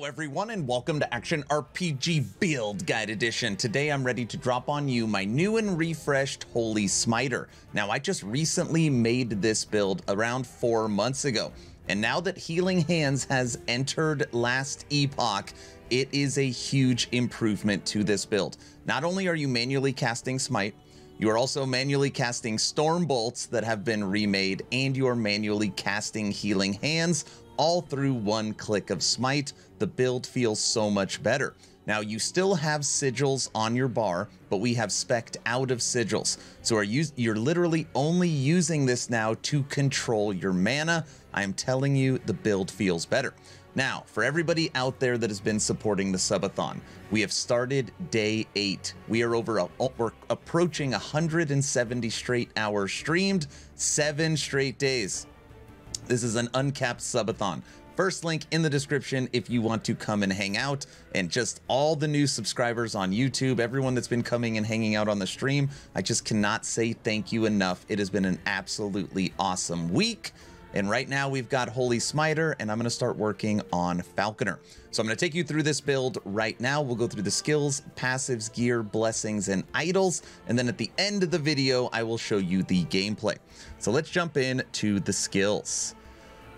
everyone, and welcome to Action RPG Build Guide Edition. Today I'm ready to drop on you my new and refreshed Holy Smiter. Now, I just recently made this build around 4 months ago, and now that Healing Hands has entered last Epoch, it is a huge improvement to this build. Not only are you manually casting Smite, you are also manually casting Storm Bolts that have been remade, and you are manually casting Healing Hands, all through one click of Smite. The build feels so much better. Now, you still have sigils on your bar, but we have spec'd out of sigils. So you're literally only using this now to control your mana. I'm telling you, the build feels better. Now, for everybody out there that has been supporting the subathon, we have started day 8. We're approaching 170 straight hours streamed, 7 straight days. This is an uncapped subathon. First link in the description if you want to come and hang out, and just all the new subscribers on YouTube, everyone that's been coming and hanging out on the stream. I just cannot say thank you enough. It has been an absolutely awesome week. And right now we've got Holy Smiter, and I'm going to start working on Falconer. So I'm going to take you through this build right now. We'll go through the skills, passives, gear, blessings, and idols. And then at the end of the video, I will show you the gameplay. So let's jump in to the skills.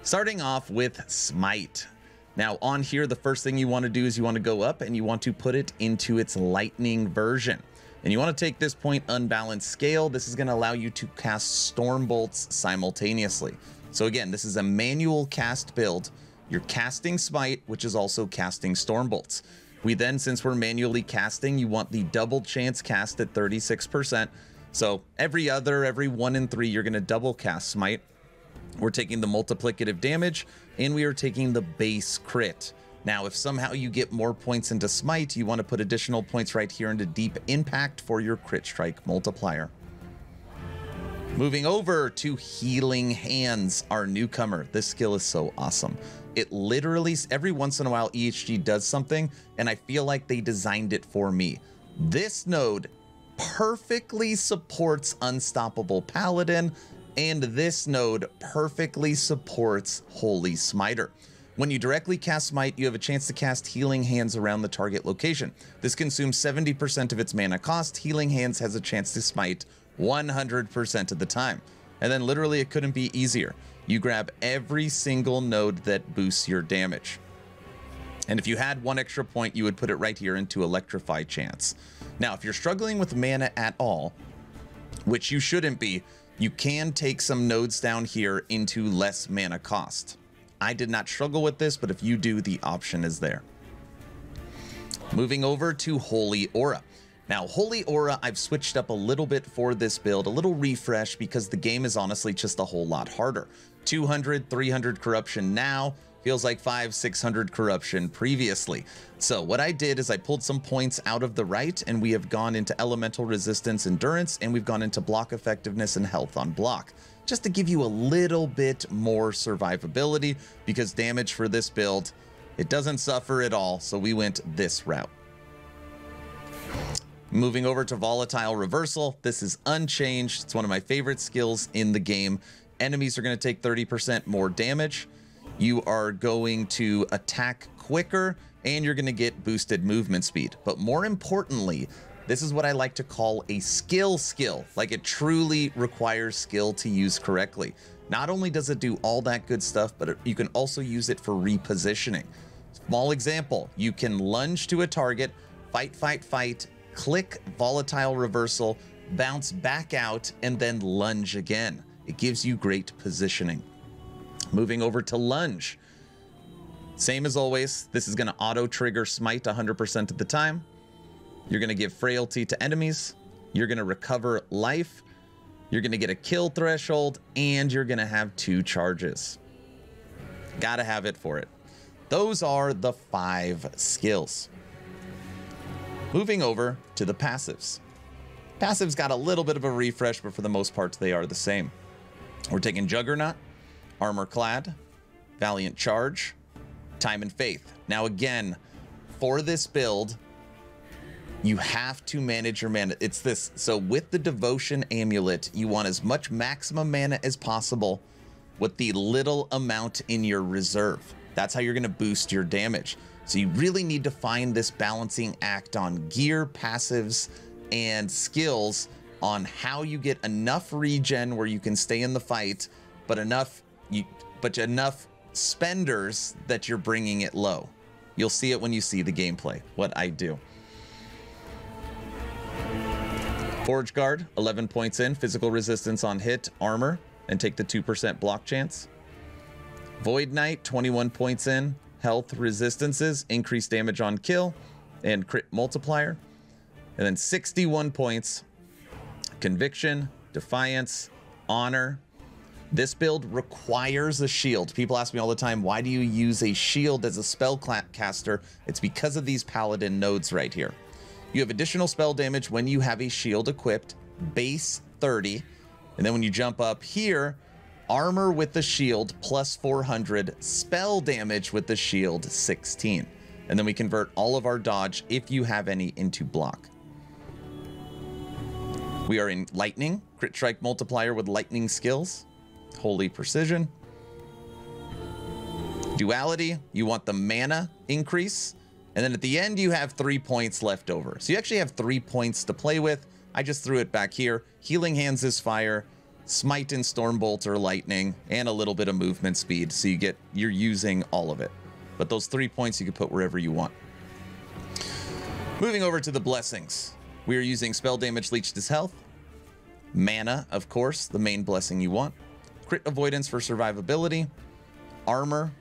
Starting off with Smite. Now on here, the first thing you want to do is you want to go up and you want to put it into its lightning version. And you want to take this point unbalanced scale. This is going to allow you to cast Storm Bolts simultaneously. So again, this is a manual cast build. You're casting Smite, which is also casting Storm Bolts. We then, since we're manually casting, you want the double chance cast at 36%. So every 1 in 3, you're going to double cast Smite. We're taking the multiplicative damage, and we are taking the base crit. Now, if somehow you get more points into Smite, you want to put additional points right here into Deep Impact for your crit strike multiplier. Moving over to Healing Hands, our newcomer. This skill is so awesome. It literally, every once in a while, EHG does something, and I feel like they designed it for me. This node perfectly supports Unstoppable Paladin, and this node perfectly supports Holy Smiter. When you directly cast Smite, you have a chance to cast Healing Hands around the target location. This consumes 70% of its mana cost. Healing Hands has a chance to smite 100% of the time. And then literally it couldn't be easier. You grab every single node that boosts your damage. And if you had 1 extra point, you would put it right here into Electrify chance. Now, if you're struggling with mana at all, which you shouldn't be, you can take some nodes down here into less mana cost. I did not struggle with this, but if you do, the option is there. Moving over to Holy Aura. Now, Holy Aura, I've switched up a little bit for this build, a little refresh, because the game is honestly just a whole lot harder. 200, 300 corruption now. Feels like 500-600 corruption previously. So what I did is I pulled some points out of the right, and we have gone into elemental resistance, endurance, and we've gone into block effectiveness and health on block, just to give you a little bit more survivability, because damage for this build, it doesn't suffer at all. So we went this route. Moving over to Volatile Reversal. This is unchanged. It's one of my favorite skills in the game. Enemies are going to take 30% more damage. You are going to attack quicker, and you're going to get boosted movement speed. But more importantly, this is what I like to call a skill. Like, it truly requires skill to use correctly. Not only does it do all that good stuff, but you can also use it for repositioning. Small example, you can lunge to a target, fight, click Volatile Reversal, bounce back out, and then lunge again. It gives you great positioning. Moving over to Lunge. Same as always, this is going to auto-trigger Smite 100% of the time. You're going to give Frailty to enemies. You're going to recover life. You're going to get a kill threshold, and you're going to have 2 charges. Gotta have it for it. Those are the 5 skills. Moving over to the passives. Passives got a little bit of a refresh, but for the most part, they are the same. We're taking Juggernaut, Armor Clad, Valiant Charge, Time and Faith. Now again, for this build, you have to manage your mana. It's this. So with the Devotion Amulet, you want as much maximum mana as possible with the little amount in your reserve. That's how you're going to boost your damage. So you really need to find this balancing act on gear, passives, and skills on how you get enough regen where you can stay in the fight, but enough spenders that you're bringing it low. You'll see it when you see the gameplay, what I do. Forge Guard, 11 points in, physical resistance on hit, armor, and take the 2% block chance. Void Knight, 21 points in, health resistances, increased damage on kill, and crit multiplier. And then 61 points, conviction, defiance, honor. This build requires a shield. People ask me all the time, why do you use a shield as a spell caster? It's because of these Paladin nodes right here. You have additional spell damage when you have a shield equipped, base 30. And then when you jump up here, armor with the shield plus 400, spell damage with the shield 16. And then we convert all of our dodge, if you have any, into block. We are in lightning, crit strike multiplier with lightning skills, holy precision. Duality, you want the mana increase. And then at the end, you have 3 points left over. So you actually have 3 points to play with. I just threw it back here. Healing Hands is fire. Smite and Stormbolt are lightning, and a little bit of movement speed. So you're using all of it. But those 3 points you can put wherever you want. Moving over to the blessings. We are using spell damage leech to health. Mana, of course, the main blessing you want. Crit avoidance for survivability. Armor.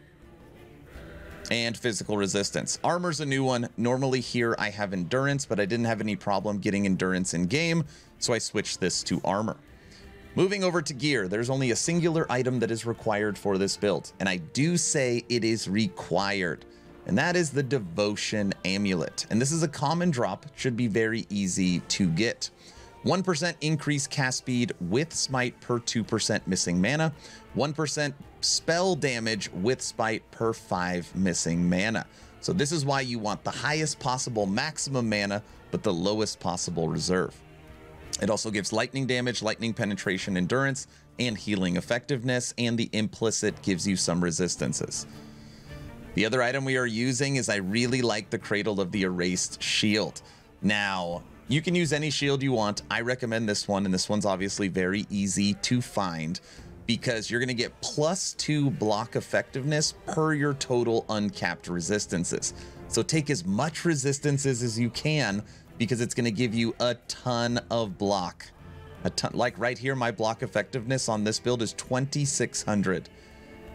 And physical resistance. Armor's a new one. Normally here I have endurance, but I didn't have any problem getting endurance in game, so I switched this to armor. Moving over to gear, there's only a singular item that is required for this build, and I do say it is required, and that is the Devotion Amulet. And this is a common drop, should be very easy to get. 1% increase cast speed with smite per 2% missing mana. 1% spell damage with smite per 5 missing mana. So this is why you want the highest possible maximum mana, but the lowest possible reserve. It also gives lightning damage, lightning penetration, endurance, and healing effectiveness, and the implicit gives you some resistances. The other item we are using is I really like the Cradle of the Erased Shield. Now, you can use any shield you want. I recommend this one, and this one's obviously very easy to find because you're going to get +2 block effectiveness per your total uncapped resistances. So take as much resistances as you can because it's going to give you a ton of block. A ton, like right here, my block effectiveness on this build is 2600.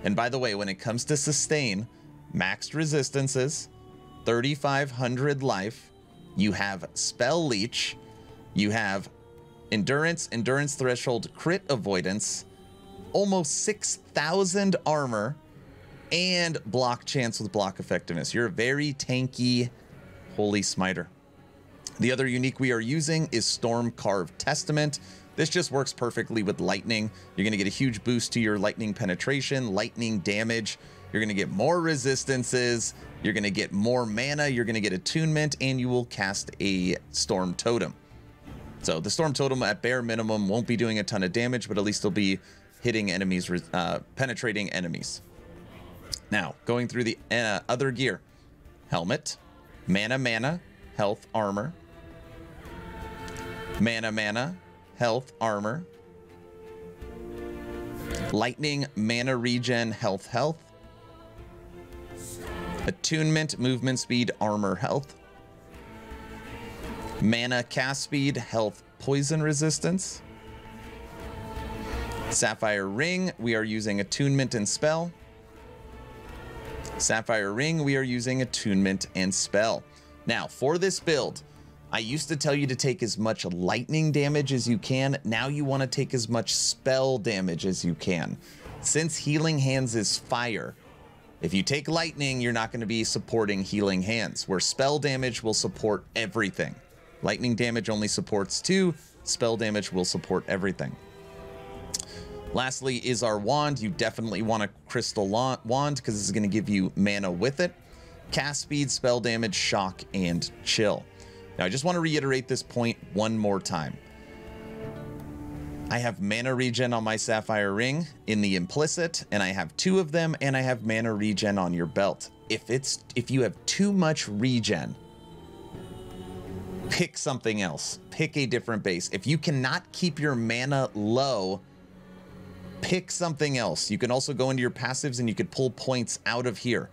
And by the way, when it comes to sustain, maxed resistances, 3500 life, you have spell leech, you have endurance, endurance threshold, crit avoidance, almost 6000 armor, and block chance with block effectiveness. You're a very tanky holy smiter. The other unique we are using is Storm Carved Testament. This just works perfectly with lightning. You're going to get a huge boost to your lightning penetration, lightning damage. You're going to get more resistances. You're going to get more mana. You're going to get attunement, and you will cast a Storm Totem. So the Storm Totem at bare minimum won't be doing a ton of damage, but at least it'll be hitting enemies, penetrating enemies. Now, going through the other gear. Helmet, mana, health, armor. Mana, health, armor. Lightning, mana regen, health. Attunement, movement speed, armor, health. Mana, cast speed, health, poison resistance. Sapphire Ring, we are using attunement and spell. Sapphire Ring, we are using attunement and spell. Now, for this build, I used to tell you to take as much lightning damage as you can. Now you want to take as much spell damage as you can. Since Healing Hands is fire, if you take lightning, you're not going to be supporting Healing Hands, where spell damage will support everything. Lightning damage only supports 2, spell damage will support everything. Lastly is our wand. You definitely want a crystal wand because this is going to give you mana with it. Cast speed, spell damage, shock, and chill. Now, I just want to reiterate this point one more time. I have mana regen on my Sapphire Ring in the implicit, and I have 2 of them, and I have mana regen on your belt. if you have too much regen, pick something else. Pick a different base. If you cannot keep your mana low, pick something else. You can also go into your passives and you could pull points out of here.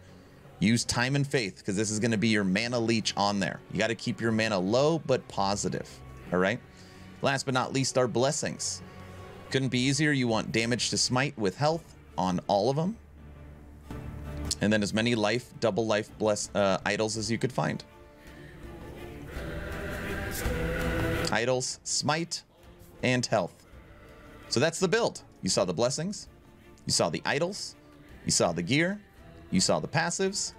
Use Time and Faith, because this is going to be your mana leech on there. You got to keep your mana low but positive. All right. Last but not least, our blessings. Couldn't be easier. You want damage to smite with health on all of them, and then as many life, double life idols as you could find. Idols, smite, and health. So that's the build. You saw the blessings, you saw the idols, you saw the gear, you saw the passives,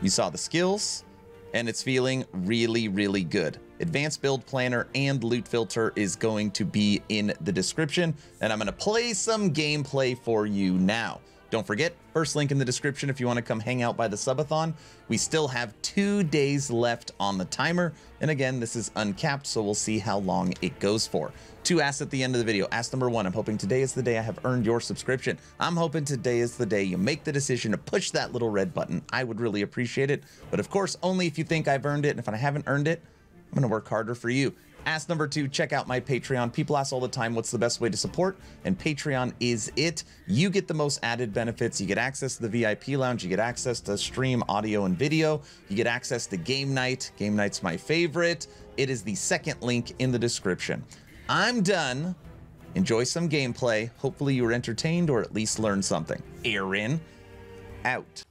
you saw the skills, and it's feeling really, really good. Advanced build planner and loot filter is going to be in the description, and I'm going to play some gameplay for you now. Don't forget, first link in the description if you want to come hang out by the subathon. We still have 2 days left on the timer, and again, this is uncapped, so we'll see how long it goes for. 2 asks at the end of the video. Ask number 1, I'm hoping today is the day I have earned your subscription. I'm hoping today is the day you make the decision to push that little red button. I would really appreciate it, but of course, only if you think I've earned it, and if I haven't earned it, I'm gonna work harder for you. Ask number 2, check out my Patreon. People ask all the time, what's the best way to support? And Patreon is it. You get the most added benefits. You get access to the VIP lounge. You get access to stream audio and video. You get access to game night. Game night's my favorite. It is the second link in the description. I'm done. Enjoy some gameplay. Hopefully you were entertained or at least learned something. Aaron, out.